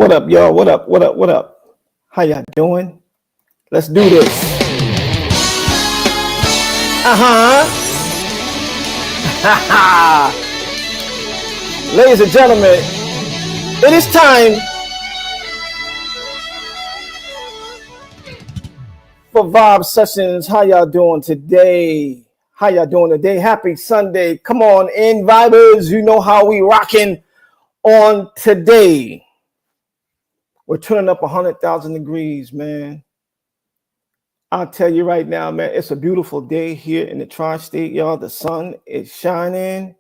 What up, y'all? What up? What up? What up? How y'all doing? Let's do this. Ladies and gentlemen, it is time for Vibe Sessions. How y'all doing today? How y'all doing today? Happy Sunday. Come on in, Vibers. You know how we rocking on today. We're turning up 100,000 degrees, man. I'll tell you right now, man, it's a beautiful day here in the tri-state, y'all. The sun is shining.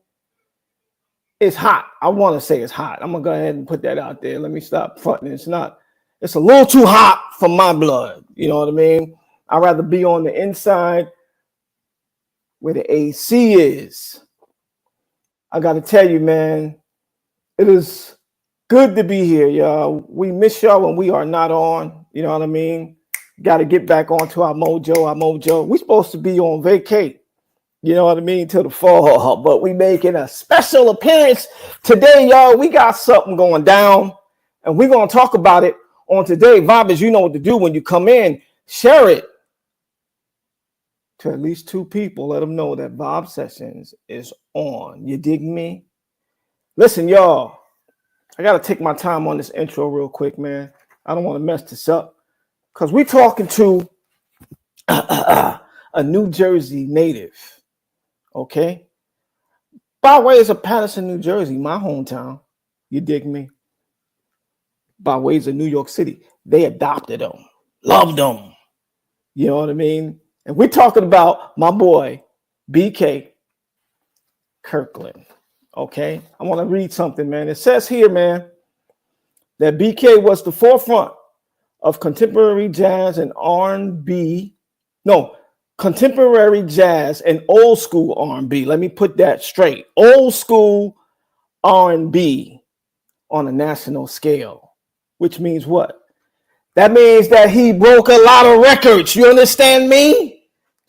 It's hot. I want to say it's hot. I'm going to go ahead and put that out there. Let me stop fronting. It's not. It's a little too hot for my blood. You know what I mean? I'd rather be on the inside where the AC is. I got to tell you, man, it is good to be here, y'all. We miss y'all when we are not on. You know what I mean? Got to get back onto our mojo. We're supposed to be on vacay. You know what I mean? Till the fall. But we making a special appearance today, y'all. We got something going down. And we're going to talk about it on today. Vibers, you know what to do when you come in. Share it to at least 2 people. Let them know that Vibe Sessions is on. You dig me? Listen, y'all. I got to take my time on this intro real quick, man. I don't want to mess this up because we're talking to a New Jersey native, okay? By ways of Patterson, New Jersey, my hometown. You dig me? By ways of New York City, they adopted them, loved them. You know what I mean? And we're talking about my boy, BK Kirkland. Okay, I want to read something, man. It says here, man, that BK was the forefront of contemporary jazz and R&B. No, contemporary jazz and old school R&B. Let me put that straight. Old school R&B on a national scale, which means what? That means that he broke a lot of records. You understand me?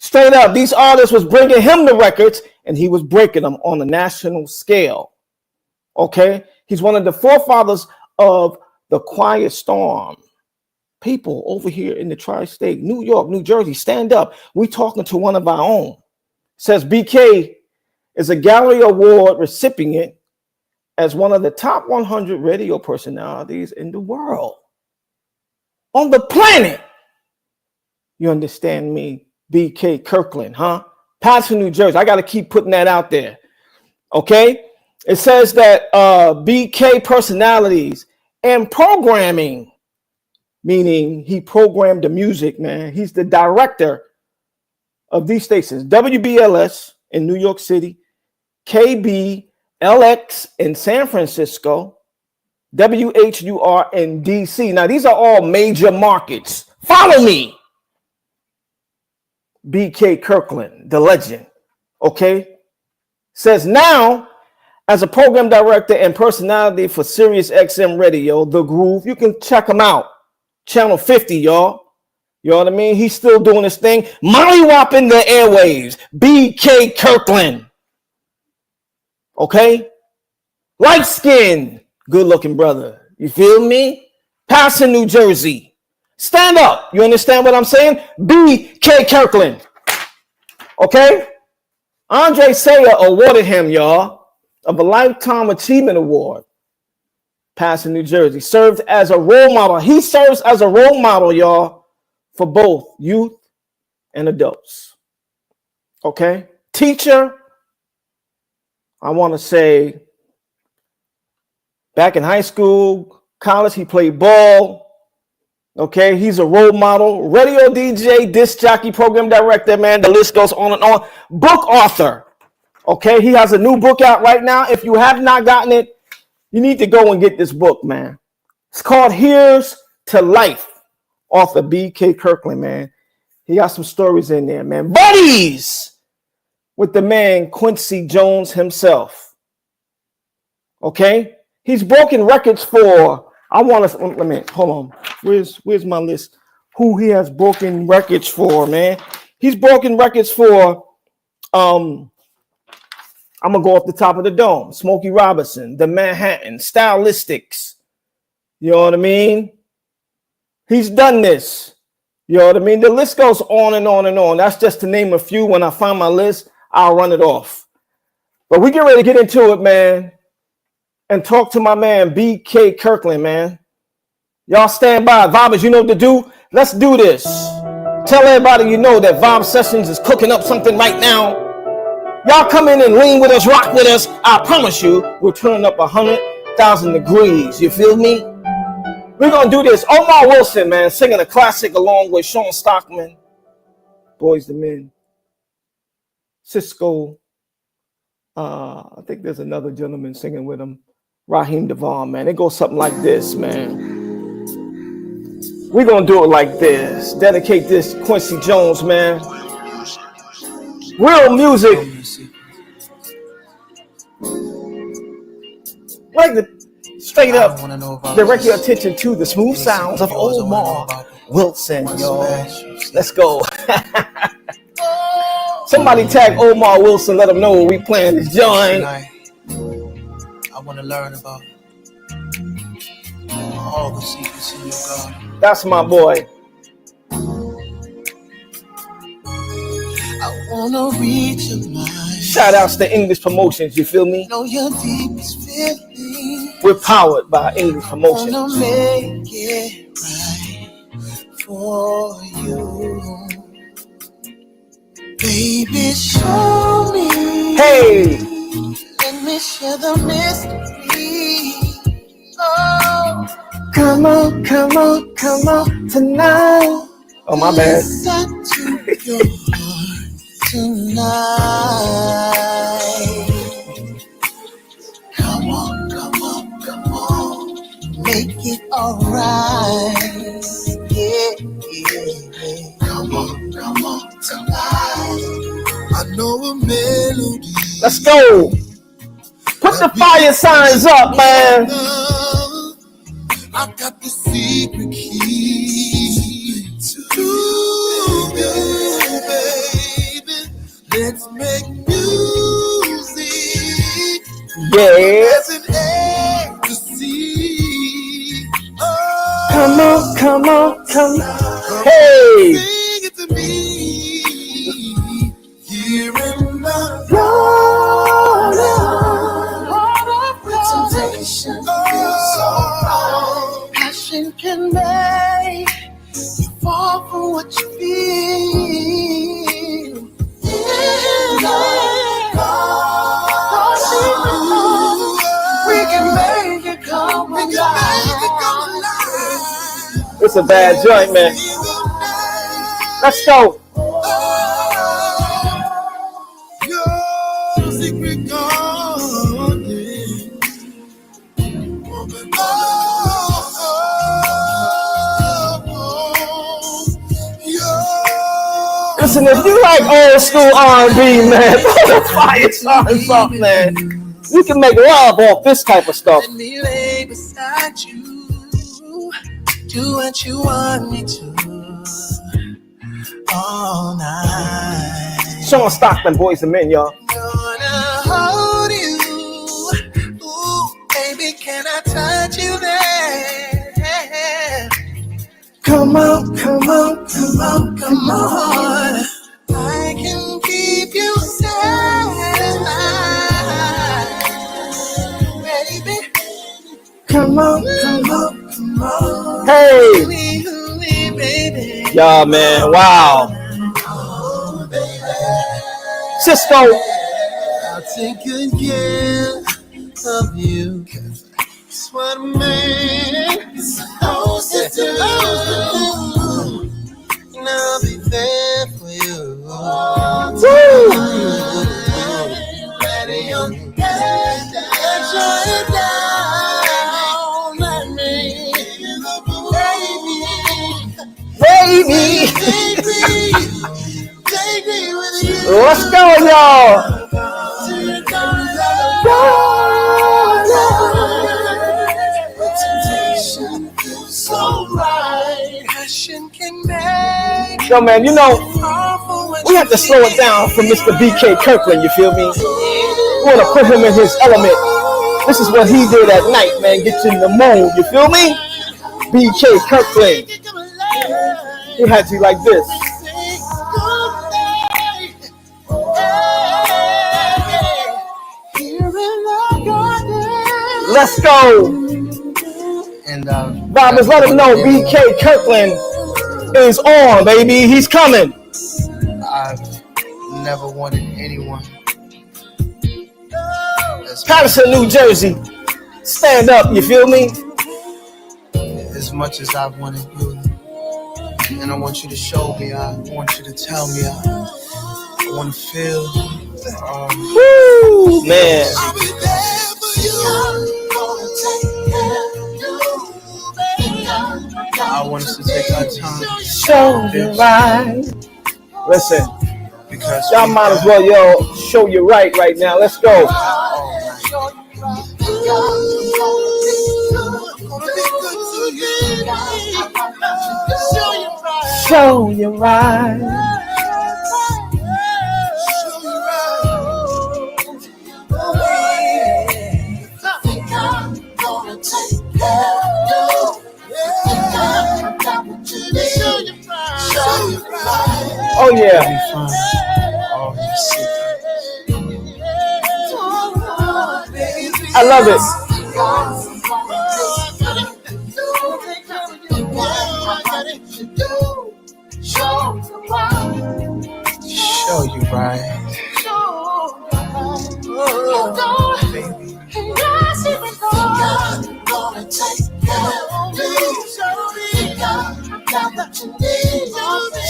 Straight up, these artists was bringing him the records, and he was breaking them on a national scale. Okay? He's one of the forefathers of the Quiet Storm. People over here in the tri-state, New York, New Jersey, stand up. We're talking to one of our own. It says BK is a Gallery Award recipient as one of the top 100 radio personalities in the world. On the planet. You understand me? BK Kirkland, huh? Patterson, New Jersey. I got to keep putting that out there. Okay? It says that BK personalities and programming, meaning he programmed the music, man. He's the director of these stations. WBLS in New York City, KBLX in San Francisco, WHUR in DC. Now, these are all major markets. Follow me. BK Kirkland, the legend, okay, says now as a program director and personality for Sirius XM Radio, The Groove. You can check him out. Channel 50, y'all. You know what I mean? He's still doing his thing. Molly-whopping the airwaves. BK Kirkland. Okay? Light skin. Good looking brother. You feel me? Patterson, New Jersey. Stand up. You understand what I'm saying? BK Kirkland. Okay? Andre Sayer awarded him, y'all, of a Lifetime Achievement Award. Patterson, New Jersey. Served as a role model. He serves as a role model, y'all, for both youth and adults. Okay? Teacher, I want to say, back in high school, college, he played ball. Okay, he's a role model, radio DJ, disc jockey, program director, man. The list goes on and on. Book author. Okay, he has a new book out right now. If you have not gotten it, you need to go and get this book, man. It's called Here's to Life, author BK Kirkland, man. He got some stories in there, man. Buddies with the man Quincy Jones himself. Okay, he's broken records for. I want to let me hold on. Where's my list? Who he has broken records for, man? He's broken records for. I'm gonna go off the top of the dome. Smokey Robinson, the Manhattan, Stylistics, You know what I mean? He's done this. You know what I mean? The list goes on and on and on. That's just to name a few. When I find my list, I'll run it off. But we get ready to get into it, man, and talk to my man, BK Kirkland, man. Y'all stand by. Vibers, you know what to do. Let's do this. Tell everybody you know that Vibe Sessions is cooking up something right now. Y'all come in and lean with us, rock with us. I promise you, we'll turn up 100,000 degrees. You feel me? We're going to do this. Omar Wilson, man, singing a classic along with Sean Stockman, Boys the Men, Cisco. I think there's another gentleman singing with him, Raheem Devon, man. It goes something like this, man. We're going to do it like this. Dedicate this to Quincy Jones, man. Real music. Like the straight up direct your attention to the smooth sounds of Omar Wilson, y'all. Let's go. Somebody tag Omar Wilson, let him know we playing this joint. I want to learn about all the secrets in your God. That's my boy. I want to reach your mind. Shout outs to English Promotions, you feel me? Know your deepest feeling. We're powered by English Promotions. I want to make it right for you. Baby, show me. Hey! Let me share the mystery. Oh, Come on, come on, come on tonight. Oh, my bad. listen to your heart tonight. Come on, come on, come on. Make it alright. Yeah, yeah, yeah. Come on tonight. I know a melody. Let's go. Put the fire signs up, man. I got the secret key to you, baby. Let's make music. Yeah. As an ecstasy. Oh, Come on, come on, come on. Hey. sing it to me. Here in the temptation feels so wrong. Passion can make you fall for what you feel. We can make it come alive. It's a bad joint, man. Let's go. Your secret garden. Listen, if you like old school R&B, man, put the fire signs up, man. You can make love off this type of stuff. Let me lay beside you. Do what you want me to. All night. Sean Stockman, Boys and Men, y'all. Gonna hold you. Ooh, baby, can I touch you there? Come on, come on, come on, Come on. I can keep you satisfied, baby. come on. Come on. Hey. Baby. Y'all, man, wow. Cisco. I'll take good care of you. That's what a man is supposed to do. And I'll be there for you. Woo. Ready on your head down. Shut it down. Let me, Baby. take me with you. Let's go, y'all. So right, passion can make. Yo, man, you know, we have to slow it down for Mr. BK Kirkland, you feel me? We want to put him in his element. This is what he did at night, man. Get you in the mood, you feel me? BK Kirkland. He had you like this. Let's go. And Robbers, let him know BK Kirkland is on, baby. He's coming. I've never wanted anyone. Patterson, New Jersey. Stand up, you feel me? As much as I wanted you. And I want you to show me, I want you to tell me, I want to feel. Woo, man. I want us to take our time. Show you right. Listen, Because y'all might as well, yo, show you right now. Let's go. Show you right. Oh yeah. I love it. Show you right.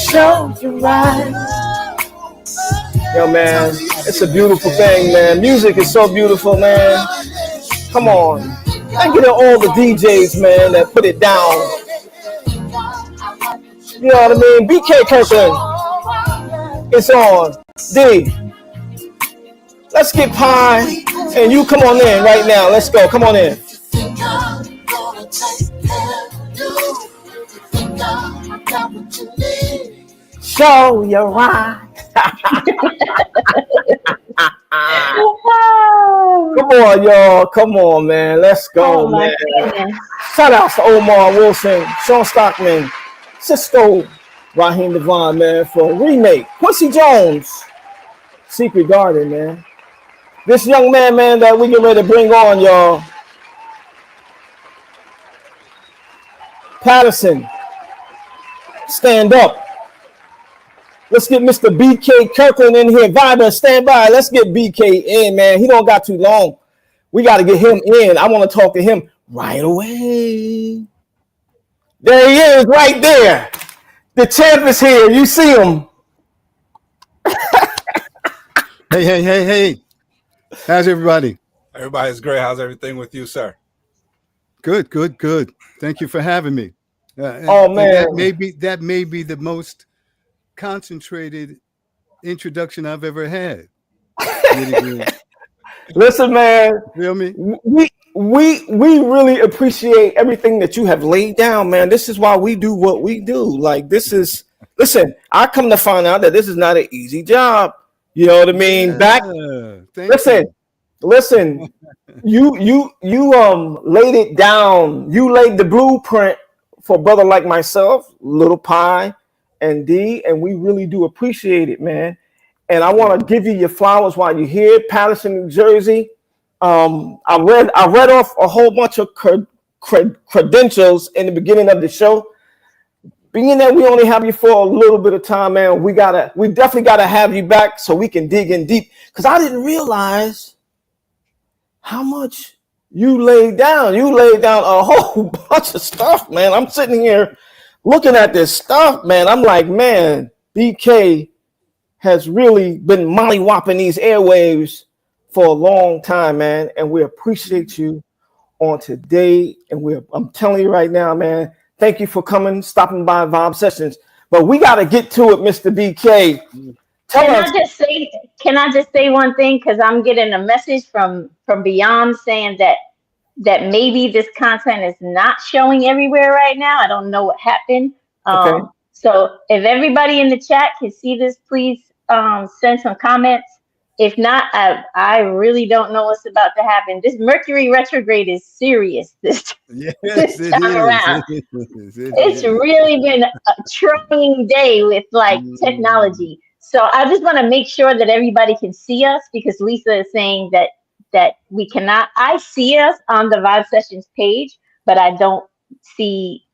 Show you right. Yo, man, it's a beautiful thing, man. Music is so beautiful, man. Come on. Thank you to all the DJs, man, that put it down. You know what I mean? BK Kirkland. It's on. D. Let's get Pie. And you come on in right now. Let's go. Come on in. Show you right. Come on, y'all. Come on, man. Let's go, Oh man. goodness. Shout out to Omar Wilson, Sean Stockman, Cisco, Raheem Devon, man, for a remake. Quincy Jones, Secret Garden, man. This young man, that we get ready to bring on, y'all. Patterson, stand up. Let's get Mr. BK Kirkland in here. Viber, stand by. Let's get BK in, man. He don't got too long. We got to get him in. I want to talk to him right away. There he is, right there. The champ is here. You see him. Hey. How's everybody? Everybody's great. How's everything with you, sir? Good. Thank you for having me. Man. That may be the most concentrated introduction I've ever had. Nitty Green. Listen, man. Feel me? We really appreciate everything that you have laid down, man. This is why we do what we do. Like, this is, listen, I come to find out that this is not an easy job. You know what I mean? Listen, you laid it down. You laid the blueprint for a brother like myself, Little Pie and D, and we really do appreciate it, man. And I want to give you your flowers while you're here, Patterson, New Jersey. I read off a whole bunch of credentials in the beginning of the show. Being that we only have you for a little bit of time, man, we definitely gotta have you back so we can dig in deep. Because I didn't realize how much you laid down. You laid down a whole bunch of stuff, man. I'm sitting here looking at this stuff, man. I'm like, man, BK has really been mollywopping these airwaves for a long time, man. And we appreciate you on today. And I'm telling you right now, man, thank you for stopping by Vibe Sessions. But we got to get to it, Mr. BK. Can I just say one thing? Because I'm getting a message from Beyond saying that maybe this content is not showing everywhere right now. I don't know what happened. Okay. So if everybody in the chat can see this, please send some comments. If not, I really don't know what's about to happen. This Mercury retrograde is serious Yes, this it time is. around. It is. It It's is. really been a trying day with like Mm, technology. So I just want to make sure that everybody can see us, because Lisa is saying that we cannot. I see us on the Vibe Sessions page, but I don't see.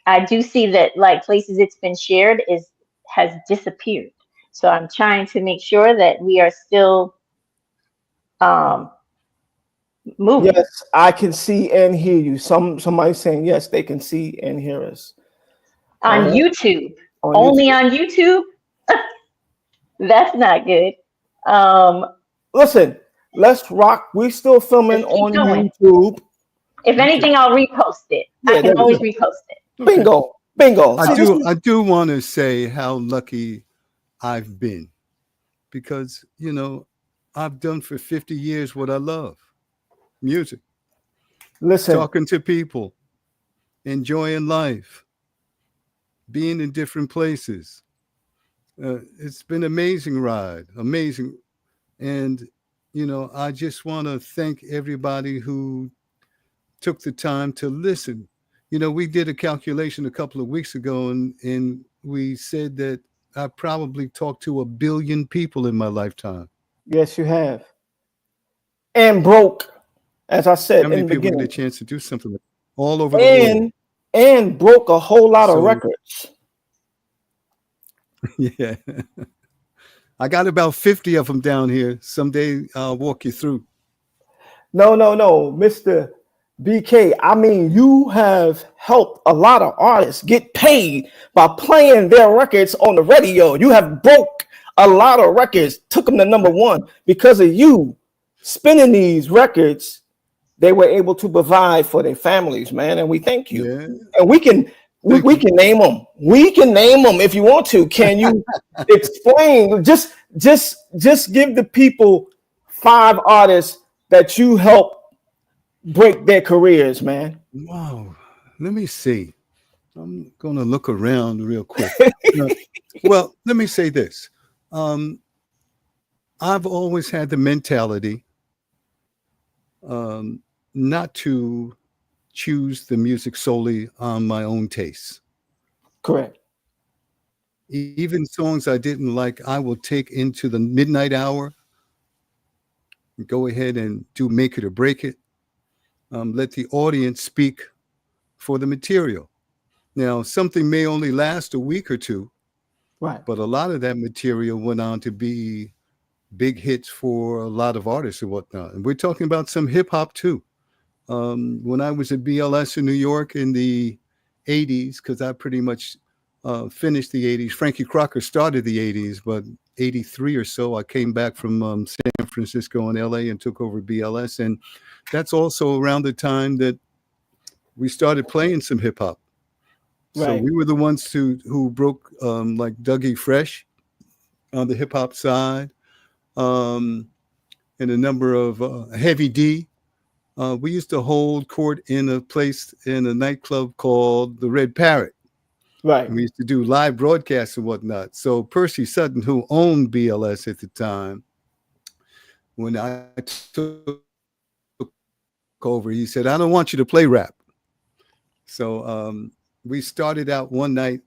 I do see that like places it's been shared is has disappeared. So I'm trying to make sure that we are still um, moving Yes, I can see and hear you. Somebody saying yes, they can see and hear us. All on right, YouTube. on Only YouTube. on YouTube. That's not good. Um, Listen, let's rock. We still filming just keep on going. YouTube. If okay. anything, I'll repost it. I Yeah, can there we always go. repost it. Okay. Bingo, bingo. I See, this do. is I do want to say how lucky I've been because I've done for 50 years what I love: music, listen. talking to people, enjoying life, being in different places. It's been an amazing ride, amazing. And, I just want to thank everybody who took the time to listen. We did a calculation a couple of weeks ago, and we said that I probably talked to 1 billion people in my lifetime. Yes, you have. And broke, as I How said many in the people get a beginning, chance to do something like that? All over the world? and and broke a whole lot of So, records. yeah, I got about 50 of them down here. Someday I'll walk you through. No, no, no, Mr. BK. I mean, you have helped a lot of artists get paid by playing their records on the radio. You have broke a lot of records, took them to number one because of you spinning these records. They were able to provide for their families, man, and we thank you. Yeah, And we can thank we you. can name them. We can name them if you want to. Can you explain? Just give the people five artists that you help break their careers, man. Wow. Let me see. I'm going to look around real quick. Uh, well, let me say this. Um, I've always had the mentality um, not to choose the music solely on my own tastes. Correct. Even songs I didn't like, I will take into the midnight hour and go ahead and do make it or break it. Let the audience speak for the material. Now, something may only last a week or two, Right. but a lot of that material went on to be big hits for a lot of artists and whatnot. And we're talking about some hip hop too. When I was at BLS in New York in the 80s, because I pretty much finished the 80s. Frankie Crocker started the 80s, but 83 or so, I came back from San Francisco and LA and took over BLS. And that's also around the time that we started playing some hip hop. So Right. we were the ones who broke like Dougie Fresh on the hip hop side, um, and a number of Heavy D. We used to hold court in a place in a nightclub called the Red Parrot. Right. And we used to do live broadcasts and whatnot. So Percy Sutton, who owned BLS at the time, when I took over, he said, "I don't want you to play rap." So we started out one night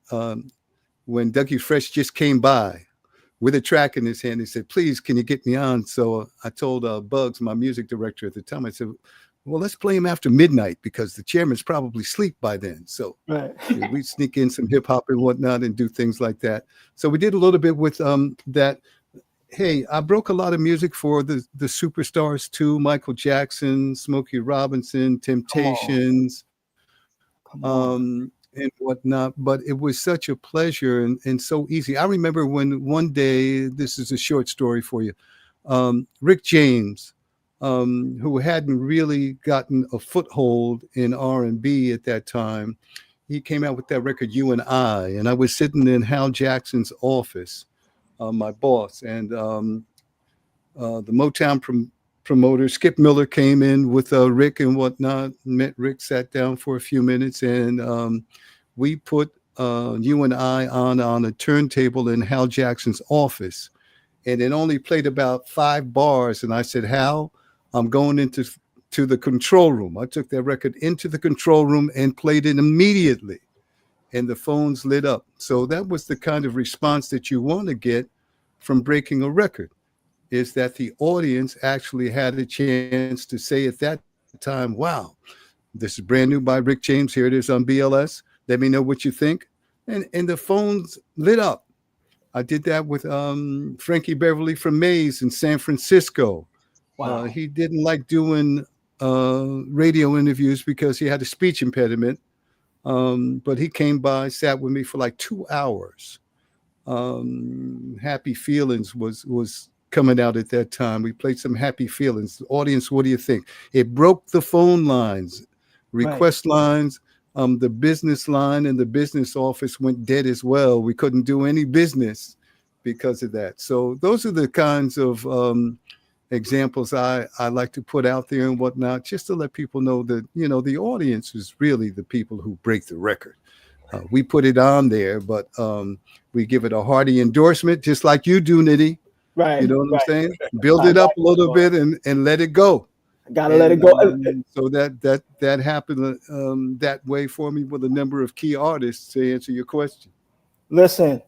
when Dougie Fresh just came by with a track in his hand. He said, "Please, can you get me on?" So I told Bugs, my music director at the time, I said, "Well, let's play him after midnight because the chairman's probably asleep by then." So Right. we sneak in some hip hop and whatnot and do things like that. So we did a little bit with that. Hey, I broke a lot of music for the superstars too: Michael Jackson, Smokey Robinson, Come on. Temptations, Come on. and whatnot. But it was such a pleasure and so easy. I remember when one day, this is a short story for you, Rick James, who hadn't really gotten a foothold in R&B at that time, he came out with that record "You and I was sitting in Hal Jackson's office, my boss, and the Motown promoter Skip Miller came in with Rick and whatnot. Met Rick, sat down for a few minutes, and we put "You and I" on a turntable in Hal Jackson's office. and it only played about 5 bars. And I said, Hal, I'm going to the control room. I took that record into the control room and played it immediately, and the phones lit up. So that was the kind of response that you want to get from breaking a record, is that the audience actually had a chance to say at that time, wow, this is brand new by Rick James. Here it is on BLS. Let me know what you think. And the phones lit up. I did that with Frankie Beverly from Maze in San Francisco. Wow. He didn't like doing radio interviews because he had a speech impediment. But he came by, sat with me for like 2 hours. Happy Feelings was coming out at that time. We played some Happy Feelings. The audience, what do you think? It broke the phone lines, request lines. The business line and the business office went dead as well. We couldn't do any business because of that. So those are the kinds of examples I like to put out there and whatnot, just to let people know that, the audience is really the people who break the record. We put it on there, but we give it a hearty endorsement, just like you do, Nitty. Right. You know what I'm saying? Build it up a little bit and let it go. Gotta let it go. So that happened that way for me with a number of key artists, to answer your question. Listen,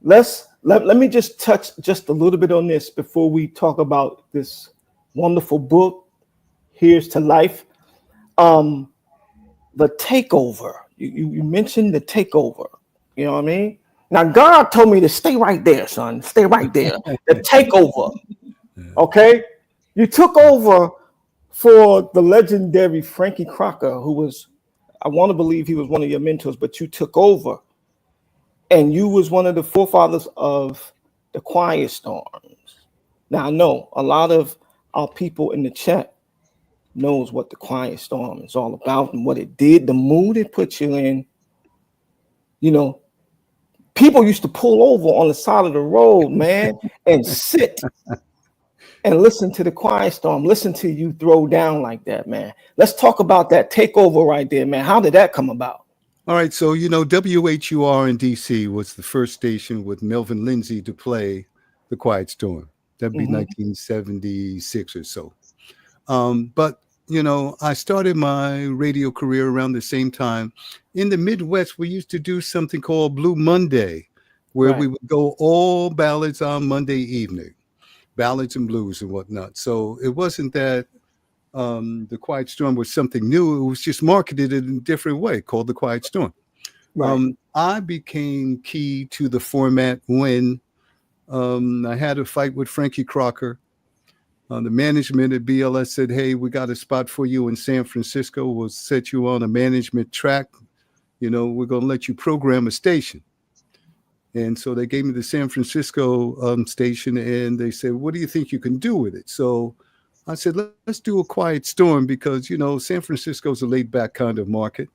let me just touch just a little bit on this before we talk about this wonderful book, Here's to Life. The takeover. You mentioned the takeover. You know what I mean? Now, God told me to stay right there, son. Stay right there. The takeover. Okay? You took over for the legendary Frankie Crocker, who was, I want to believe he was one of your mentors, but you took over. And you was one of the forefathers of the Quiet Storms. Now, I know a lot of our people in the chat knows what the Quiet Storm is all about and what it did, the mood it put you in. People used to pull over on the side of the road, man, and sit and listen to the Quiet Storm, listen to you throw down like that, man. Let's talk about that takeover right there, man. How did that come about? All right, so WHUR in DC was the first station with Melvin Lindsay to play the Quiet Storm. That'd be 1976 or so. But I started my radio career around the same time. In the Midwest, we used to do something called Blue Monday, where we would go all ballads on Monday evening, ballads and blues and whatnot. So it wasn't that the Quiet Storm was something new. It was just marketed in a different way, called the Quiet Storm. Right. I became key to the format when I had a fight with Frankie Crocker. The management at BLS said, hey, we got a spot for you in San Francisco. We'll set you on a management track. We're going to let you program a station. And so they gave me the San Francisco station, and they said, what do you think you can do with it? So I said, let's do a Quiet Storm because, San Francisco's a laid back kind of market.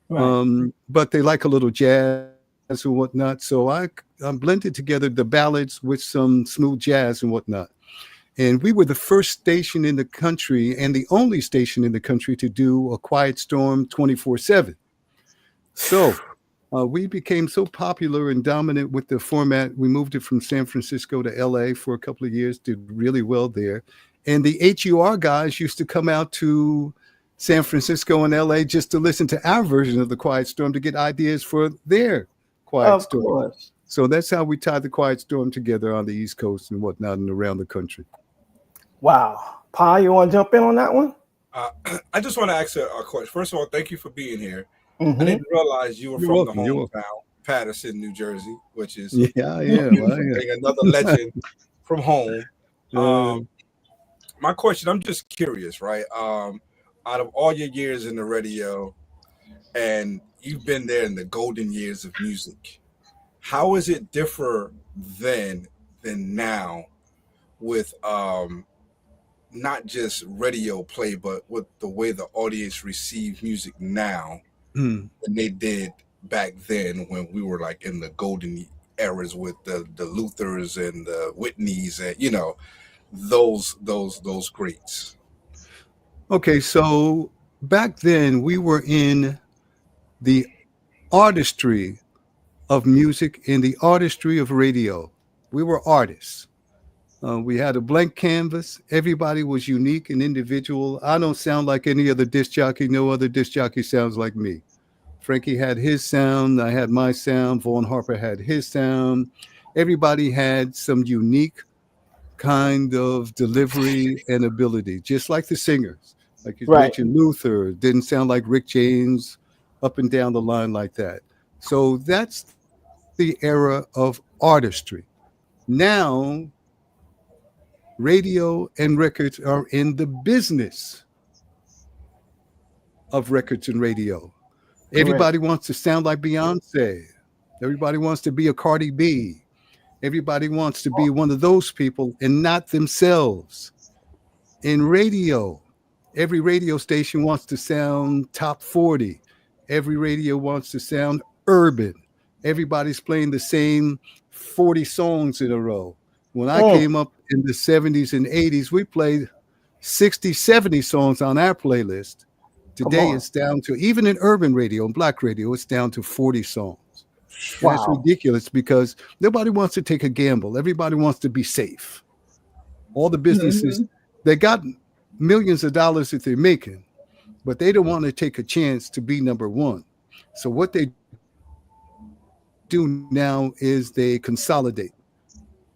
Right. But they like a little jazz and whatnot. So I blended together the ballads with some smooth jazz and whatnot. And we were the first station in the country and the only station in the country to do a Quiet Storm 24/7. So we became so popular and dominant with the format. We moved it from San Francisco to LA for a couple of years, did really well there. And the HUR guys used to come out to San Francisco and LA just to listen to our version of the Quiet Storm to get ideas for their Quiet Storm. Course. So that's how we tied the Quiet Storm together on the East Coast and whatnot and around the country. Wow. Pie, you want to jump in on that one? I just want to ask a question. First of all, thank you for being here. I didn't realize you were from the hometown, Patterson, New Jersey, which is another legend from home. My question, I'm just curious, right? Out of all your years in the radio, and you've been there in the golden years of music, how is it differ then than now with not just radio play, but with the way the audience receive music now than they did back then when we were like in the golden eras with the Luthers and the Whitneys and those greats? Okay, so back then we were in the artistry of music and the artistry of radio. We were artists. We had a blank canvas. Everybody was unique and individual. I don't sound like any other disc jockey. No other disc jockey sounds like me. Frankie had his sound. I had my sound. Vaughn Harper had his sound. Everybody had some unique kind of delivery and ability, just like the singers. Like you mentioned, Luther didn't sound like Rick James up and down the line like that. So that's the era of artistry. Now, radio and records are in the business of records and radio. Everybody wants to sound like Beyonce. Everybody wants to be a Cardi B. Everybody wants to be one of those people and not themselves. In radio, every radio station wants to sound top 40. Every radio wants to sound urban. Everybody's playing the same 40 songs in a row. When I came up in the 70s and 80s, we played 60, 70 songs on our playlist. Today it's down to, even in urban radio and black radio, it's down to 40 songs. Wow. That's ridiculous because nobody wants to take a gamble. Everybody wants to be safe. All the businesses, they got millions of dollars that they're making, but they don't want to take a chance to be number one. So what they do now is they consolidate.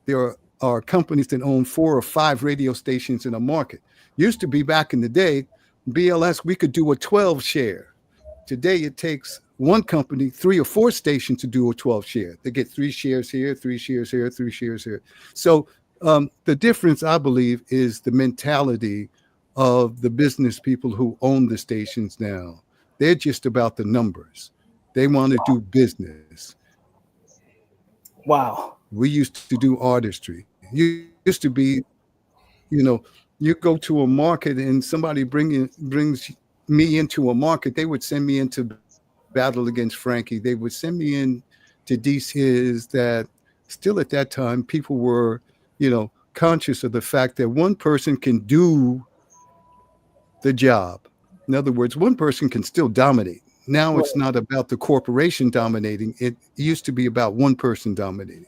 There are companies that own 4 or 5 radio stations in a market. Used to be back in the day, BLS, we could do a 12 share. Today, it takes one company, 3 or 4 stations to do a 12 share. They get 3 shares here, 3 shares here, 3 shares here. So the difference, I believe, is the mentality of the business people who own the stations now. They're just about the numbers. They want to do business. Wow. We used to do artistry. You used to be, you go to a market and somebody brings me into a market. They would send me into battle against Frankie. They would send me in to DCs that still at that time, people were, conscious of the fact that one person can do the job. In other words, one person can still dominate. Now it's not about the corporation dominating. It used to be about one person dominating.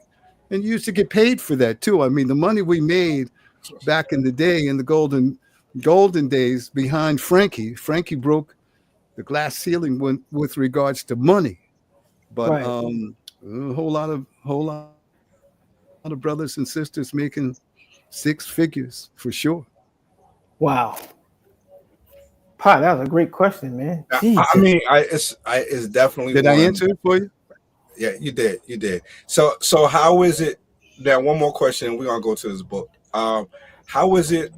And you used to get paid for that too. I mean, the money we made back in the day, in the golden days behind Frankie broke the glass ceiling with regards to money. But a whole lot of brothers and sisters making 6 figures for sure. Wow. Pie, that was a great question, man. I mean, it's definitely. Did I answer it for you? Yeah, you did. You did. So how is it? Now, one more question. We're gonna go to this book. How is it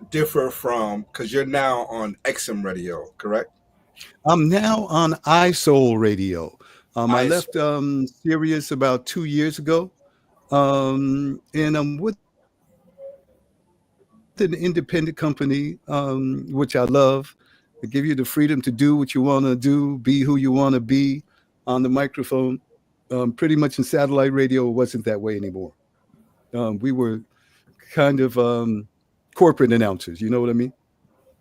differ from? Because you're now on XM Radio, correct? I'm now on iSoul Radio. I left Sirius about 2 years ago, and I'm with an independent company, which I love. They give you the freedom to do what you want to do, be who you want to be on the microphone. Pretty much in satellite radio, it wasn't that way anymore. We were kind of corporate announcers, you know what I mean?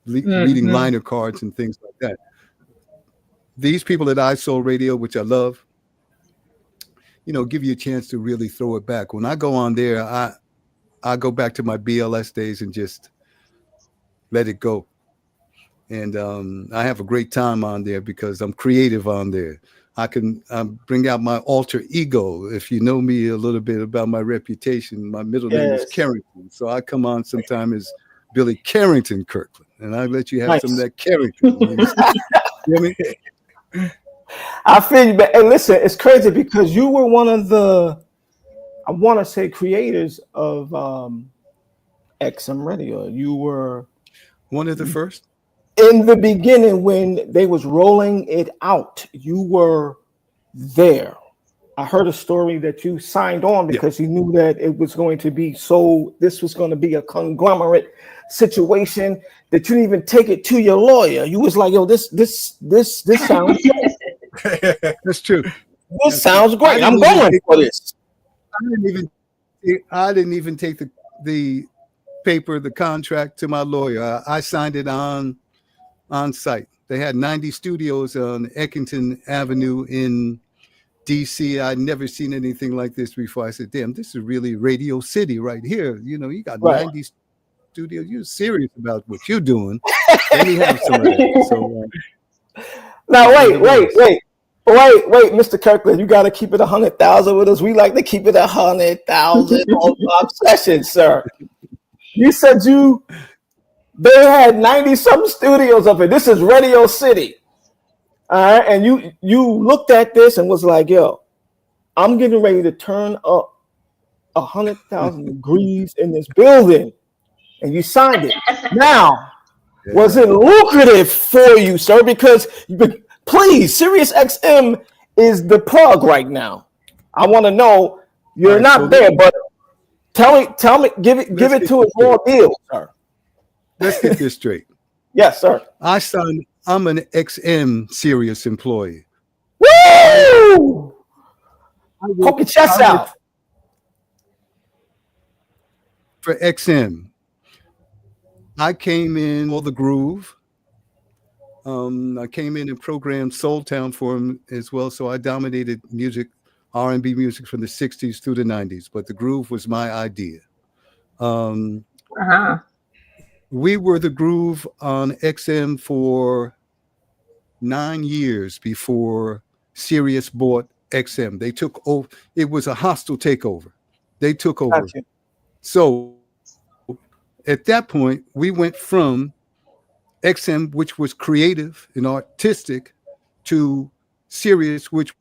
Reading liner cards and things like that. These people at iSoul Radio, which I love, give you a chance to really throw it back. When I go on there, I go back to my BLS days and just let it go. And I have a great time on there because I'm creative on there. I can bring out my alter ego. If you know me a little bit about my reputation, my middle name is Carrington. So I come on sometime as Billy Carrington Kirkland, and I let you have some of that Carrington. You know me? I feel you, but hey, listen, it's crazy because you were one of the, I want to say, creators of XM Radio. You were one of the first. In the beginning, when they was rolling it out, you were there. I heard a story that you signed on because you knew that it was going to be this was going to be a conglomerate situation that you didn't even take it to your lawyer. You was like, yo, this sounds That's true. This sounds great. I'm going for this. I didn't even take the paper, the contract to my lawyer. I signed it on site. They had 90 studios on Eckington Avenue in DC. I'd never seen anything like this before. I said, damn, this is really Radio City right here. You know, you got 90 studios. You're serious about what you're doing. Let me have some of that. So, now, wait, Mr. Kirkland, you got to keep it 100,000 with us. We like to keep it 100,000 on sessions, sir. You said they had 90-something studios up here. This is Radio City. All right, and you looked at this and was like, yo, I'm getting ready to turn up 100,000 degrees in this building. And you signed it. Now, was it lucrative for you, sir? Because please, Sirius XM is the plug right now. I want to know, you're not there, but tell me, give it to us raw deal, sir. Let's get this straight. Yes, sir. I'm an XM Sirius employee. Woo! Poke your chest out. For XM, I came in for the groove. I came in and programmed Soul Town for him as well. So I dominated music, R&B music from the 60s through the 90s. But the groove was my idea. We were the groove on XM for 9 years before Sirius bought XM. They took over. It was a hostile takeover. They took over. Gotcha. So at that point, we went from XM, which was creative and artistic, to Sirius, which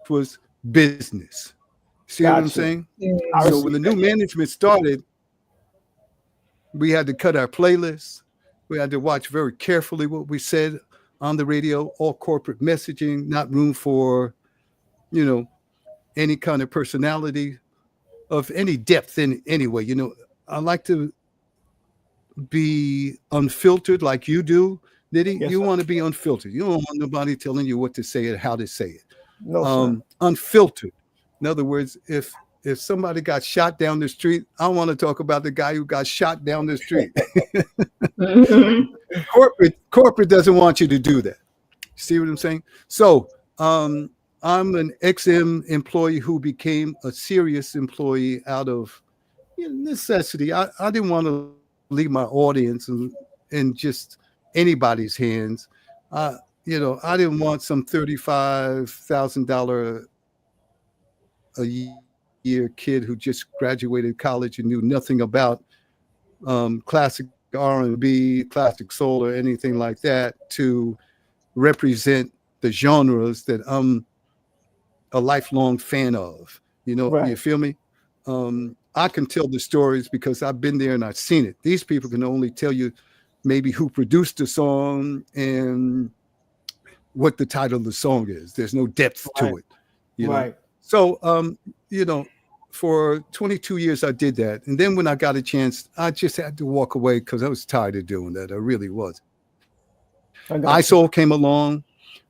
was business. See what I'm saying? Yeah. So when the new management started, we had to cut our playlists. We had to watch very carefully what we said on the radio, all corporate messaging, not room for, any kind of personality of any depth in any way. I like to be unfiltered like you do, Nitty. Yes, you want to be unfiltered. You don't want nobody telling you what to say and how to say it. No, unfiltered. In other words, if somebody got shot down the street, I want to talk about the guy who got shot down the street. Corporate doesn't want you to do that. See what I'm saying? So I'm an XM employee who became a Sirius employee out of necessity. I didn't want to leave my audience in just anybody's hands. I didn't want some $35,000 a year kid who just graduated college and knew nothing about classic R&B, classic soul, or anything like that to represent the genres that I'm a lifelong fan of. You feel me? I can tell the stories because I've been there and I've seen it. These people can only tell you maybe who produced the song and what the title of the song is. There's no depth to it. Right. So, for 22 years, I did that. And then when I got a chance, I just had to walk away because I was tired of doing that. I really was. iSoul came along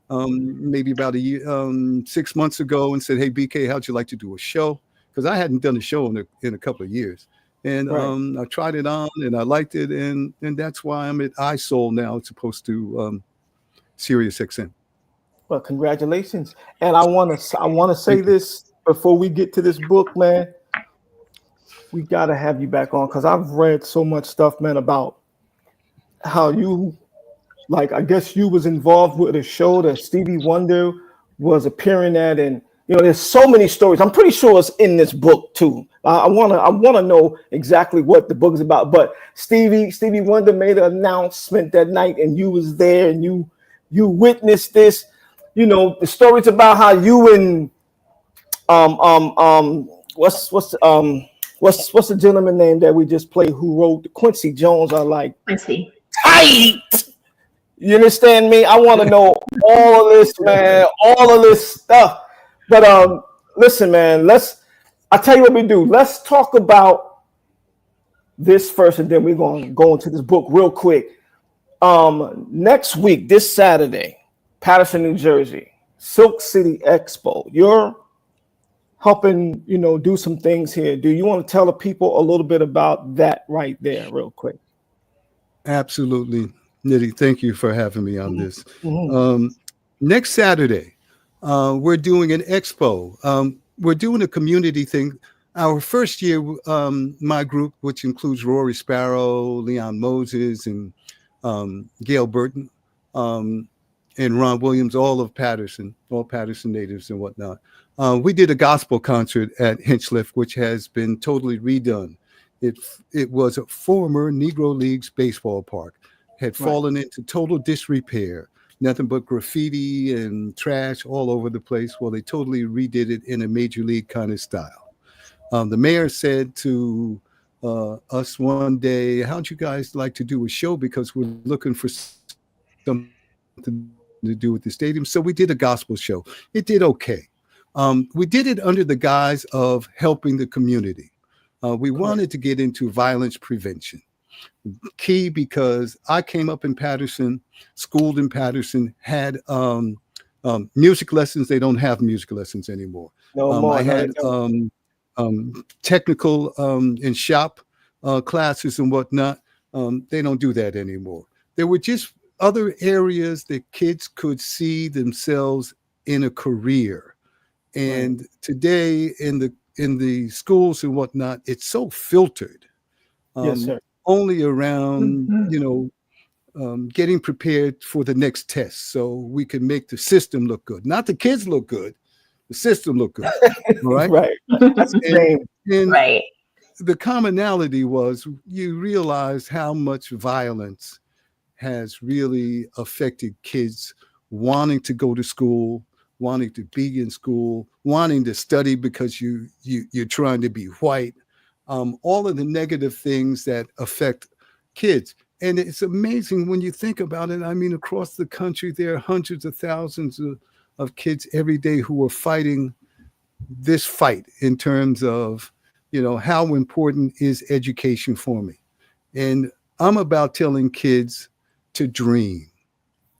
maybe about 6 months ago and said, hey, BK, how'd you like to do a show? Because I hadn't done a show in a couple of years. And I tried it on and I liked it. And that's why I'm at iSoul now as opposed to Sirius XM. Well, congratulations. And I want to say this before we get to this book, man. We got to have you back on because I've read so much stuff, man, about how you, I guess you was involved with a show that Stevie Wonder was appearing at. And, there's so many stories. I'm pretty sure it's in this book, too. I want to know exactly what the book is about. But Stevie Wonder made an announcement that night and you was there and you witnessed this. The stories about how you and what's the gentleman name that we just played who wrote Quincy Jones are like Quincy tight. You understand me? I want to know all of this, man, all of this stuff. But listen, man, I'll tell you what we do. Let's talk about this first, and then we're going to go into this book real quick. Next week, this Saturday, Patterson, New Jersey, Silk City Expo. You're helping, do some things here. Do you want to tell the people a little bit about that right there real quick? Absolutely. Nitty, thank you for having me on this. Mm-hmm. Next Saturday, We're doing an expo. We're doing a community thing. Our first year, my group, which includes Rory Sparrow, Leon Moses, and Gail Burton, and Ron Williams, all Patterson natives and whatnot. We did a gospel concert at Hinchliffe, which has been totally redone. It was a former Negro Leagues baseball park, had fallen into total disrepair, nothing but graffiti and trash all over the place. Well, they totally redid it in a major league kind of style. The mayor said to us one day, how'd you guys like to do a show? Because we're looking for something to do with the stadium. So we did a gospel show. It did okay. We did it under the guise of helping the community. We wanted to get into violence prevention. Key, because I came up in Patterson, schooled in Patterson, had music lessons. They don't have music lessons anymore. No more. I had technical and shop classes and whatnot. They don't do that anymore. There were just other areas that kids could see themselves in a career. And today in the schools and whatnot, it's so filtered. Yes, sir. Only around, getting prepared for the next test so we can make the system look good. Not the kids look good, the system look good. Right? Right. That's the same. Right. The commonality was you realize how much violence has really affected kids wanting to go to school, wanting to be in school, wanting to study because you're trying to be white. All of the negative things that affect kids. And it's amazing when you think about it. I mean, across the country, there are hundreds of thousands of kids every day who are fighting this fight in terms of, how important is education for me. And I'm about telling kids to dream.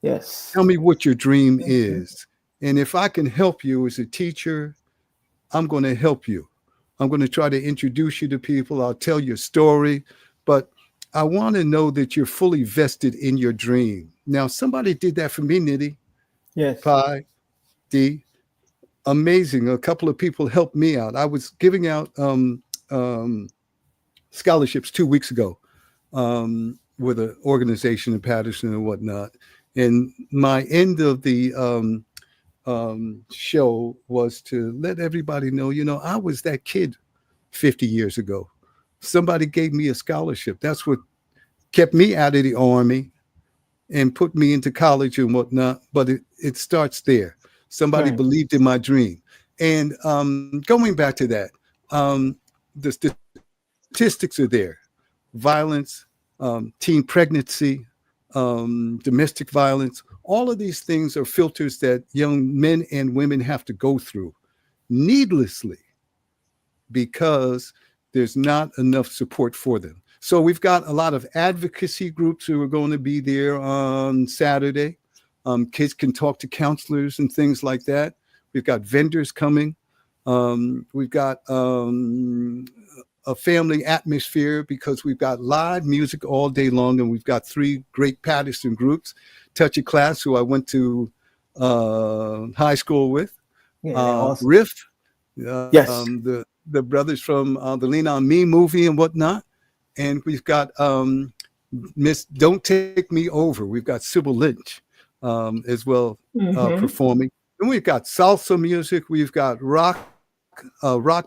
Yes. Tell me what your dream is. And if I can help you as a teacher, I'm going to help you. I'm going to try to introduce you to people. I'll tell your story, but I want to know that you're fully vested in your dream. Now, somebody did that for me, Nitty. Yes. Pie Dee. Amazing. A couple of people helped me out. I was giving out scholarships 2 weeks ago with an organization in Patterson and whatnot. And my end of the show was to let everybody know, I was that kid 50 years ago. Somebody gave me a scholarship. That's what kept me out of the Army and put me into college and whatnot. But it starts there. Somebody believed in my dream. And going back to that, the statistics are there. Violence, teen pregnancy, domestic violence, all of these things are filters that young men and women have to go through needlessly because there's not enough support for them. So we've got a lot of advocacy groups who are going to be there on Saturday. Kids can talk to counselors and things like that. We've got vendors coming. We've got a family atmosphere because we've got live music all day long, and we've got 3 great Patterson groups. Touch of Class, who I went to high school with. Awesome. Riff, yes, the brothers from the Lean On Me movie and whatnot. And we've got Miss Don't Take Me Over. We've got Sybil Lynch as well performing. And we've got salsa music. We've got rock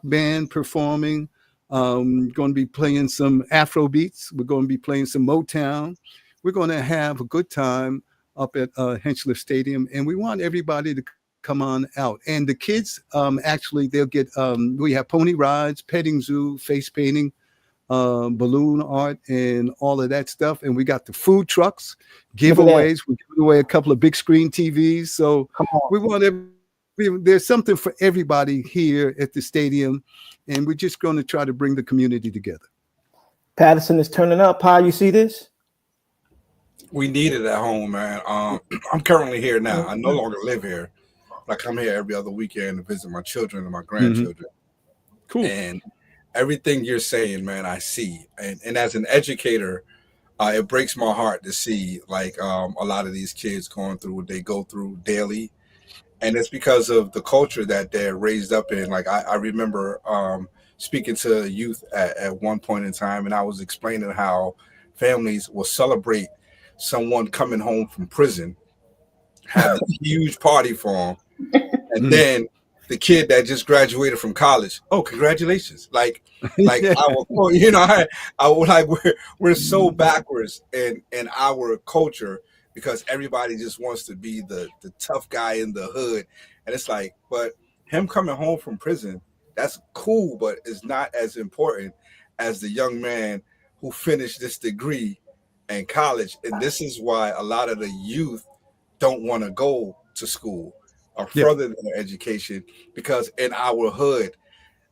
band performing. Going to be playing some Afro beats. We're going to be playing some Motown. We're going to have a good time up at Hinchliffe Stadium. And we want everybody to come on out. And the kids, actually, they'll get, we have pony rides, petting zoo, face painting, balloon art, and all of that stuff. And we got the food trucks, giveaways. We're giving away a couple of big screen TVs. So we want there's something for everybody here at the stadium. And we're just going to try to bring the community together. Patterson is turning up. Pie, you see this? We need it at home, man. I'm currently here now. I no longer live here. I come here every other weekend to visit my children and my grandchildren. Cool. And everything you're saying, man, I see. And as an educator, it breaks my heart to see like a lot of these kids going through what they go through daily. And it's because of the culture that they're raised up in. Like I remember speaking to youth at one point in time, and I was explaining how families will celebrate someone coming home from prison, have a huge party for them, and then the kid that just graduated from college, oh, congratulations! Like I will, you know, I would like we're so backwards in our culture because everybody just wants to be the tough guy in the hood, and it's like, but him coming home from prison, that's cool, but it's not as important as the young man who finished this degree in college, and this is why a lot of the youth don't want to go to school or further their education, because in our hood,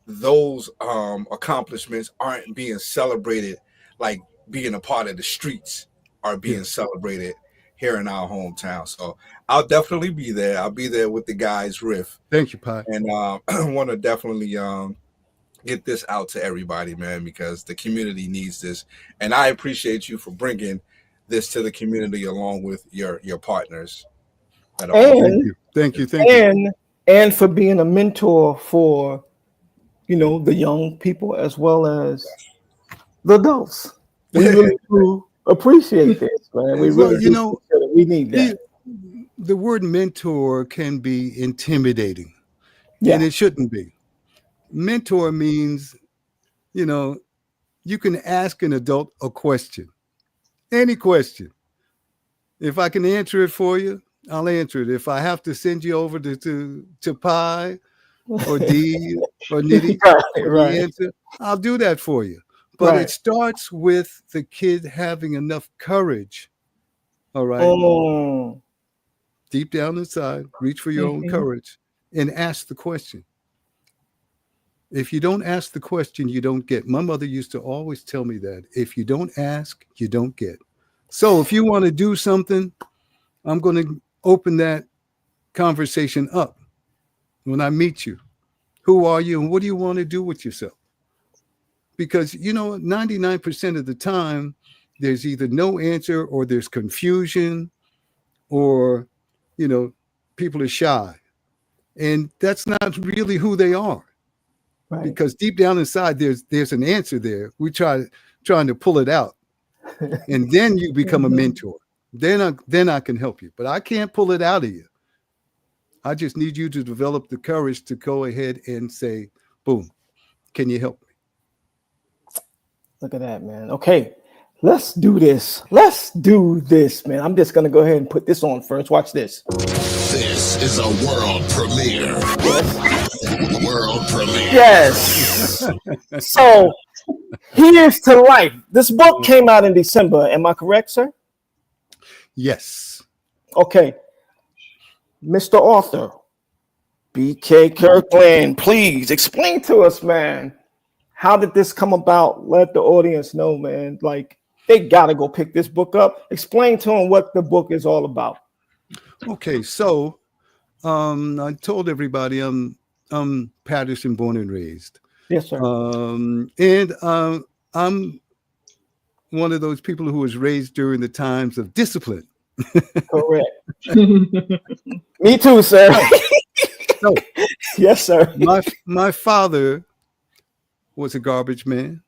those accomplishments aren't being celebrated like being a part of the streets are being celebrated here in our hometown. So I'll definitely be there. I'll be there with the guys riff. Thank you, Pie. And I want to definitely get this out to everybody, man, because the community needs this. And I appreciate you for bringing this to the community along with your partners. Thank you. And for being a mentor for, you know, the young people as well as the adults. We really do appreciate this, man. We really, you know, we need that. The word mentor can be intimidating, and it shouldn't be. Mentor means, you know, you can ask an adult a question, any question. If I can answer it for you, I'll answer it. If I have to send you over to Pie or Dee or Nitty the answer, I'll do that for you. But it starts with the kid having enough courage. All right. Deep down inside, reach for your own courage and ask the question. If you don't ask the question, you don't get. My mother used to always tell me that. If you don't ask, you don't get. So if you want to do something, I'm going to open that conversation up when I meet you. Who are you and what do you want to do with yourself? Because, you know, 99% of the time, there's either no answer or there's confusion or, you know, people are shy. And that's not really who they are. Right. Because deep down inside, there's an answer there. We trying to pull it out. And then you become a mentor. Then I can help you. But I can't pull it out of you. I just need you to develop the courage to go ahead and say, boom, can you help me? Look at that, man. Okay, let's do this. Let's do this, man. I'm just going to go ahead and put this on first. Watch this. This is a world premiere. Yes. World premiere. Yes. So, Here's to Life. This book came out in December. Am I correct, sir? Yes. Okay. Mr. Author, B.K. Kirkland, please explain to us, man. How did this come about? Let the audience know, man. Like, they got to go pick this book up. Explain to them what the book is all about. Okay, so I told everybody I'm Patterson born and raised. Yes, sir. And I'm one of those people who was raised during the times of discipline. Correct. Me too, sir. So, yes, sir. My father was a garbage man,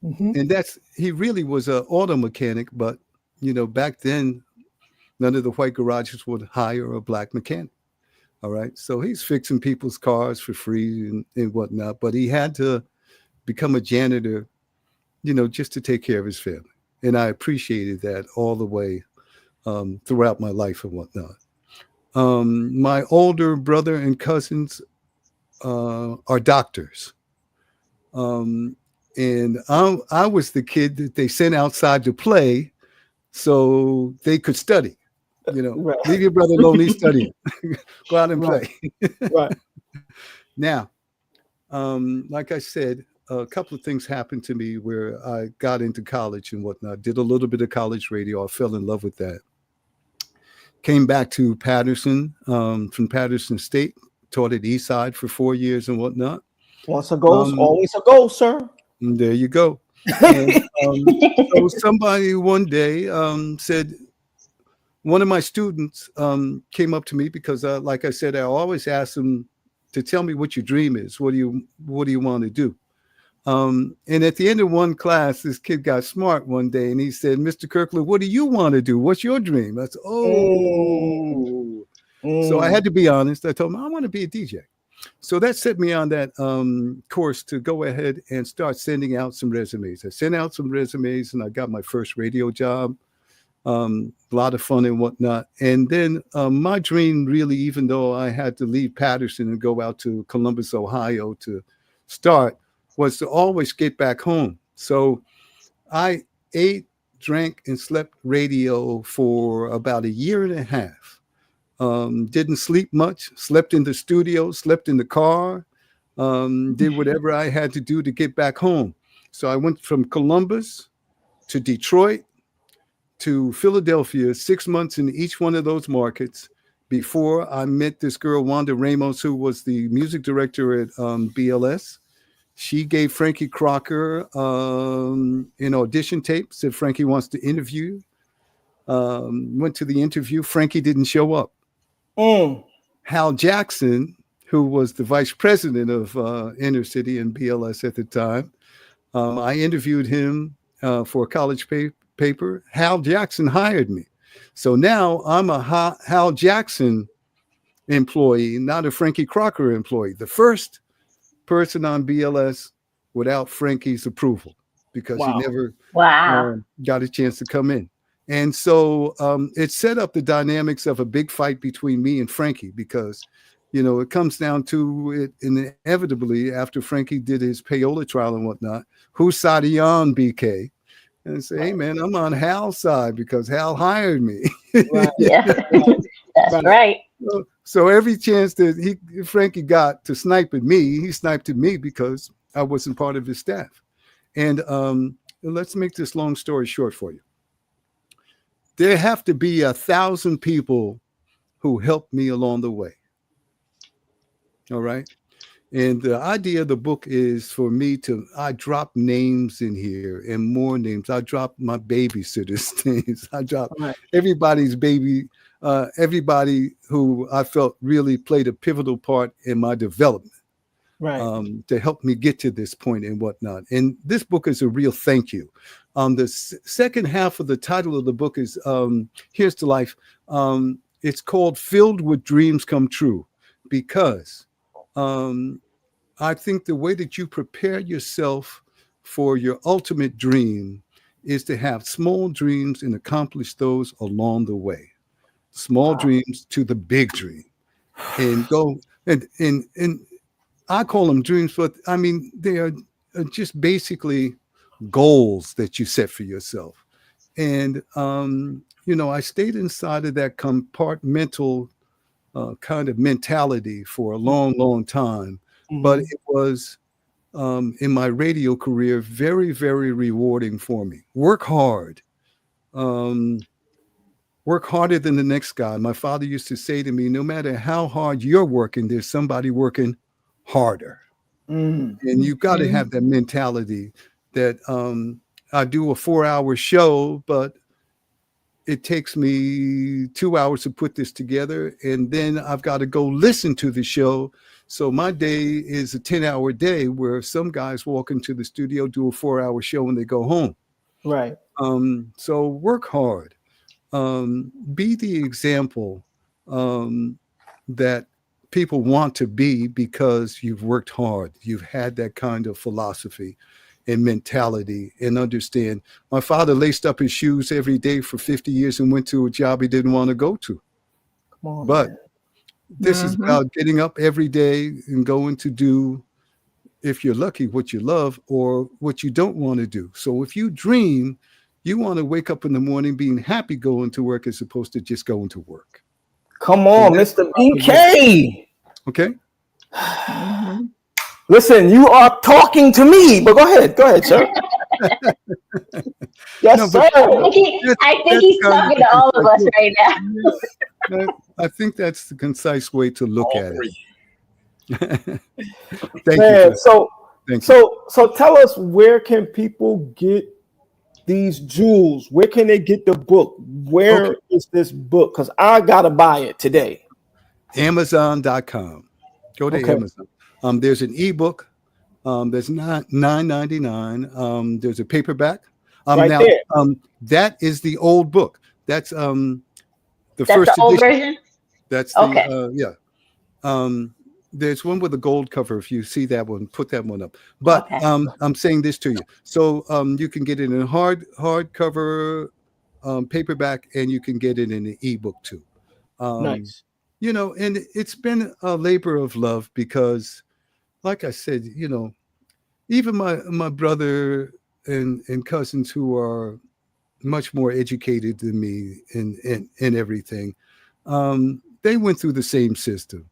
and he really was an auto mechanic. But you know, back then, none of the white garages would hire a black mechanic. All right, so he's fixing people's cars for free and whatnot. But he had to become a janitor, you know, just to take care of his family, and I appreciated that all the way throughout my life and whatnot. My older brother and cousins are doctors. And I was the kid that they sent outside to play so they could study. You know, right. Leave your brother alone, he's studying. Go out and play. Right. Now, like I said, a couple of things happened to me where I got into college and whatnot, did a little bit of college radio. I fell in love with that. Came back to Patterson, from Patterson State, taught at Eastside for 4 years and whatnot. Once a goal, always a goal, sir. There you go. And, so somebody one day said, one of my students came up to me because, like I said, I always ask them to tell me what your dream is. What do you want to do? And at the end of one class, this kid got smart one day and he said, Mr. Kirkland, what do you want to do? What's your dream? I said, So I had to be honest. I told him, I want to be a DJ. So that set me on that course to go ahead and start sending out some resumes. I sent out some resumes and I got my first radio job. A lot of fun and whatnot. And then my dream really, even though I had to leave Patterson and go out to Columbus, Ohio to start, was to always get back home. So I ate, drank, and slept radio for about a year and a half. Didn't sleep much, slept in the studio, slept in the car, did whatever I had to do to get back home. So I went from Columbus to Detroit to Philadelphia, 6 months in each one of those markets before I met this girl, Wanda Ramos, who was the music director at BLS. She gave Frankie Crocker an audition tape, said Frankie wants to interview. Went to the interview. Frankie didn't show up. Hal Jackson, who was the vice president of Inner City and BLS at the time, I interviewed him for a college paper. Hal Jackson hired me. So now I'm a Hal Jackson employee, not a Frankie Crocker employee. The first person on BLS without Frankie's approval, because he never got a chance to come in. And so it set up the dynamics of a big fight between me and Frankie, because, it comes down to it inevitably after Frankie did his payola trial and whatnot, whose side are you on, BK? And I say, hey, man, I'm on Hal's side because Hal hired me. That's right. So every chance that Frankie got to snipe at me, he sniped at me because I wasn't part of his staff. And let's make this long story short for you. There have to be 1,000 people who helped me along the way. All right. And the idea of the book is for me I drop names in here and more names. I drop my babysitters' names. I drop everybody's baby, everybody who I felt really played a pivotal part in my development. To help me get to this point and whatnot. And this book is a real thank you. The second half of the title of the book is Here's to Life. It's called Filled with Dreams Come True, because I think the way that you prepare yourself for your ultimate dream is to have small dreams and accomplish those along the way. Small dreams to the big dream, and go and I call them dreams, but I mean, they are just basically goals that you set for yourself. And, I stayed inside of that compartmental kind of mentality for a long, long time. But it was, in my radio career, very, very rewarding for me. Work hard. Work harder than the next guy. My father used to say to me, no matter how hard you're working, there's somebody working harder. And you've got to have that mentality that I do a 4-hour show, but it takes me 2 hours to put this together, and then I've got to go listen to the show. So my day is a 10-hour day, where some guys walk into the studio, do a 4-hour show, and they go home. Right. So work hard. Be the example that people want to be, because you've worked hard. You've had that kind of philosophy and mentality, and understand. My father laced up his shoes every day for 50 years and went to a job he didn't want to go to. Come on, but man. This is about getting up every day and going to do, if you're lucky, what you love or what you don't want to do. So if you dream, you want to wake up in the morning being happy going to work as opposed to just going to work. Come on, Mr. BK. Okay. Listen, you are talking to me, but go ahead, sir. Yes, sir. I think he's talking to all of us right now. I think that's the concise way to look at it. Thank you. So tell us, where can people get these jewels, where can they get the book? Where is this book? Because I gotta buy it today. Amazon.com. Go to Amazon. There's an ebook. There's not $9.99. There's a paperback. Now, there. That is the old book. That's the That's first the old edition. version. That's the yeah. There's one with a gold cover. If you see that one, put that one up. But I'm saying this to you. So you can get it in hardcover, paperback, and you can get it in the ebook too. Nice. You know, and it's been a labor of love because, like I said, you know, even my brother and cousins who are much more educated than me in everything, they went through the same system.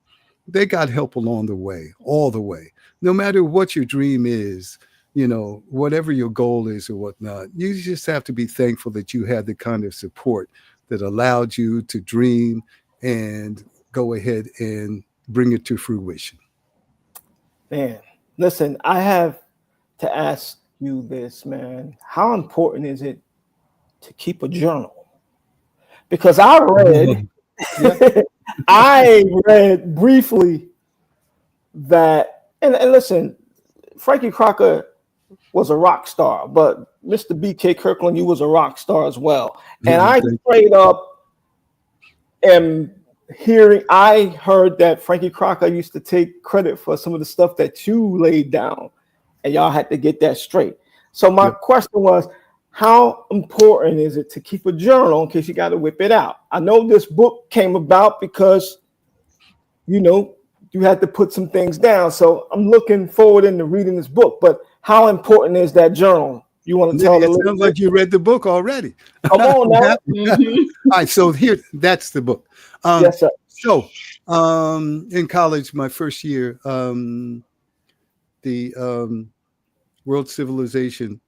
They got help along the way, all the way. No matter what your dream is, you know, whatever your goal is or whatnot, you just have to be thankful that you had the kind of support that allowed you to dream and go ahead and bring it to fruition. Man, listen, I have to ask you this, man. How important is it to keep a journal? Because I read I read briefly that, and listen, Frankie Crocker was a rock star, but Mr. B.K. Kirkland, you was a rock star as well. And I straight up am I heard that Frankie Crocker used to take credit for some of the stuff that you laid down, and y'all had to get that straight. So my question was, how important is it to keep a journal in case you got to whip it out? I know this book came about because, you know, you had to put some things down. So I'm looking forward into reading this book. But how important is that journal? You want to tell it sounds like you read the book already. Come on now. All right, so here, that's the book. Yes, sir. So in college, my first year, the World Civilization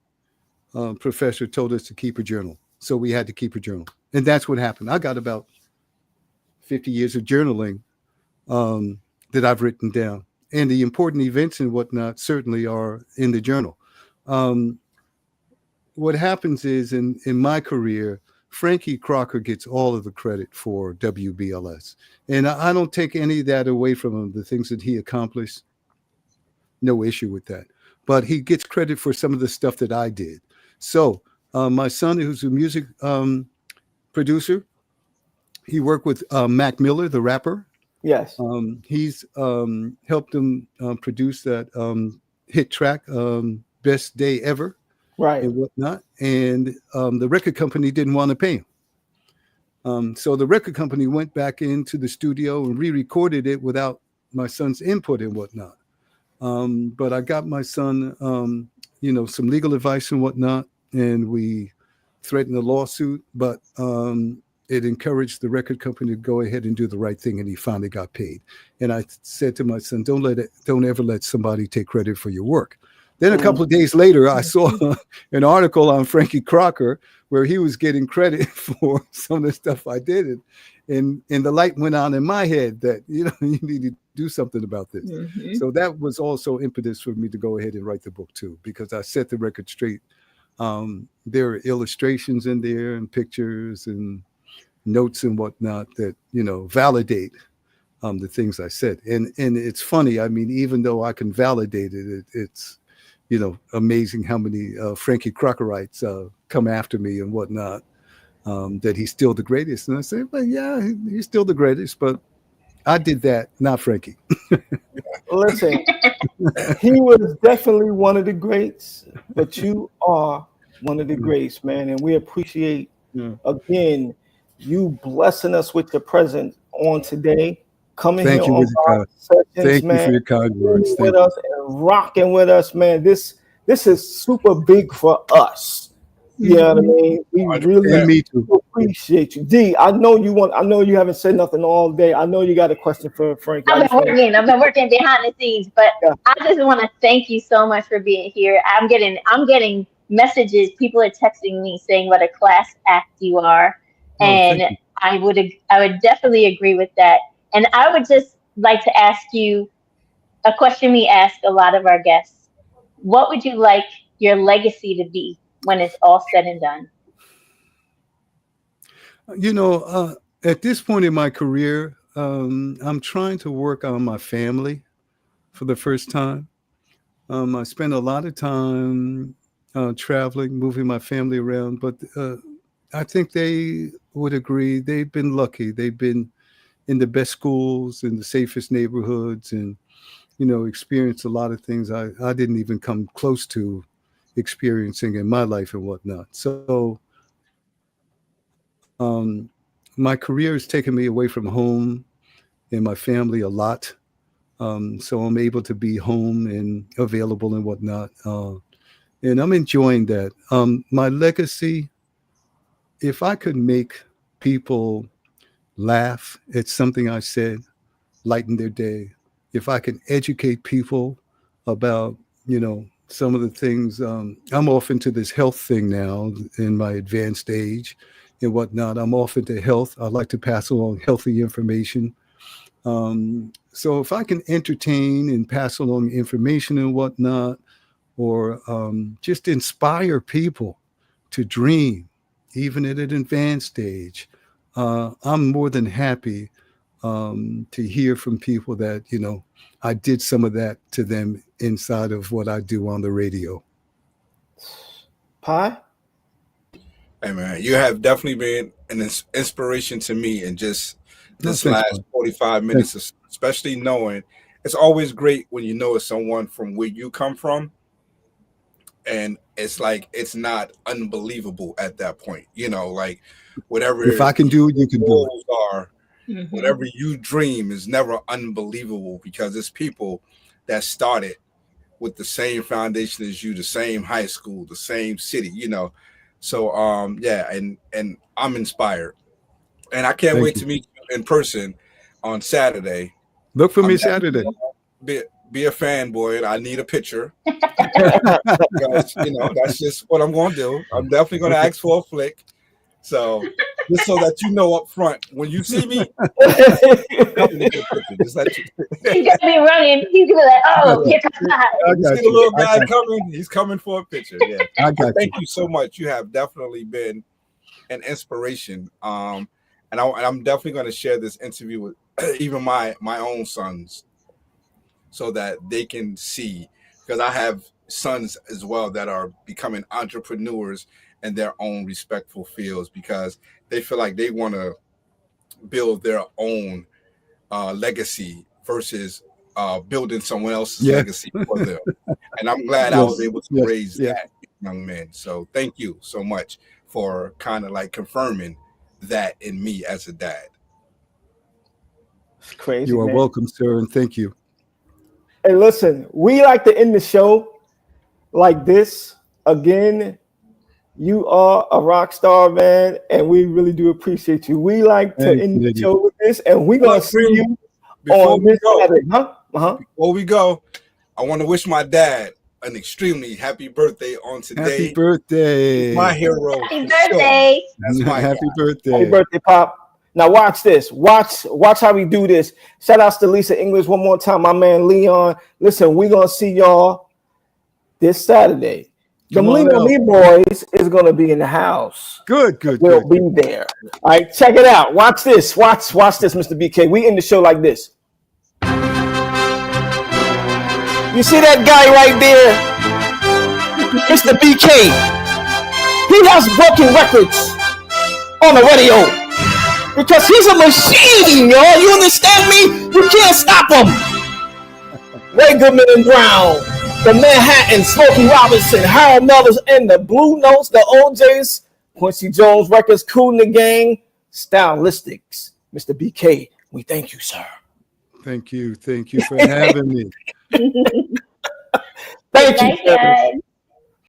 professor told us to keep a journal. So we had to keep a journal. And that's what happened. I got about 50 years of journaling that I've written down. And the important events and whatnot certainly are in the journal. What happens is in my career, Frankie Crocker gets all of the credit for WBLS. And I don't take any of that away from him, the things that he accomplished. No issue with that. But he gets credit for some of the stuff that I did. So my son, who's a music producer, he worked with Mac Miller, the rapper. Yes. He's helped him produce that hit track, Best Day Ever. Right. And whatnot. And the record company didn't want to pay him. So the record company went back into the studio and re-recorded it without my son's input and whatnot. But I got my son, you know, some legal advice and whatnot, and we threatened a lawsuit, but it encouraged the record company to go ahead and do the right thing, and he finally got paid. And I said to my son, don't ever let somebody take credit for your work. Then a couple of days later, I saw an article on Frankie Crocker where he was getting credit for some of the stuff I did. And the light went on in my head that, you know, you need to do something about this. Mm-hmm. So that was also impetus for me to go ahead and write the book too, because I set the record straight. There are illustrations in there and pictures and notes and whatnot that, you know, validate the things I said. And it's funny. I mean, even though I can validate it, it's, you know, amazing how many Frankie Crockerites come after me and whatnot, that he's still the greatest. And I say, well, yeah, he's still the greatest, but I did that, not Frankie. Listen, he was definitely one of the greats, but you are one of the greats, man. And we appreciate, again, you blessing us with your presence on today. Coming here on our sessions, man. Thank you for your kind words. With us and rocking with us, man. This is super big for us. You know what I mean? We really appreciate you. D, I know you haven't said nothing all day. I know you got a question for Frank. I've been working behind the scenes, but I just want to thank you so much for being here. I'm getting messages. People are texting me saying what a class act you are. And I would definitely agree with that. And I would just like to ask you a question we ask a lot of our guests. What would you like your legacy to be when it's all said and done? You know, at this point in my career, I'm trying to work on my family for the first time. I spend a lot of time traveling, moving my family around, but I think they would agree they've been lucky. They've been in the best schools, in the safest neighborhoods, and, you know, experienced a lot of things I didn't even come close to experiencing in my life and whatnot. So my career has taken me away from home and my family a lot. So I'm able to be home and available and whatnot. And I'm enjoying that. My legacy, if I could make people laugh at something I said, lighten their day, if I can educate people about, you know, some of the things, I'm off into this health thing now in my advanced age and whatnot. I'm off into health. I like to pass along healthy information. So if I can entertain and pass along information and whatnot, or just inspire people to dream, even at an advanced stage, I'm more than happy to hear from people that, you know, I did some of that to them inside of what I do on the radio. Pie? Hey, man, you have definitely been an inspiration to me in just this last 45 minutes, especially knowing it's always great when you know it's someone from where you come from. And it's like, it's not unbelievable at that point, you know, like whatever. If I can do it, you can do it. Are, whatever you dream is never unbelievable because it's people that started with the same foundation as you, the same high school, the same city, you know. So, yeah, and I'm inspired. And I can't wait to meet you in person on Saturday. Look for me Saturday. Be a fanboy, and I need a picture. Because, you know, that's just what I'm going to do. I'm definitely going to ask for a flick. So, just so that you know up front, when you see me, he's going to be running. He's going to be like, oh, here comes the you see the little guy coming. He's coming for a picture. Yeah. Thank you so much. You have definitely been an inspiration. And I'm definitely going to share this interview with even my own sons so that they can see, because I have sons as well that are becoming entrepreneurs in their own respectful fields because they feel like they want to build their own legacy versus building someone else's legacy for them. And I'm glad I was able to raise that young man. So thank you so much for kind of like confirming that in me as a dad. It's crazy. You are welcome, sir, and thank you. Hey, listen, we like to end the show like this. Again, you are a rock star, man, and we really do appreciate you. We like to end the show with this, and we're going to see you on this Saturday. Before we go, I want to wish my dad an extremely happy birthday on today. Happy birthday. He's my hero. Happy birthday. Sure. That's my happy birthday. Happy birthday, Pop. Now watch this. Watch how we do this. Shout outs to Lisa English one more time. My man Leon. Listen, we're gonna see y'all this Saturday. The Leon Lee boys is gonna be in the house. Good. We'll be there. All right, check it out. Watch this. Watch this, Mr. BK. We end the show like this. You see that guy right there? Mr. BK. He has broken records on the radio. Because he's a machine, y'all. You understand me? You can't stop him. Ray Goodman and Brown, the Manhattan, Smokey Robinson, Harold Melvins, and the Blue Notes, the OJs, Quincy Jones Records, Kool and the Gang, Stylistics. Mr. BK, we thank you, sir. Thank you for having me. Thank you.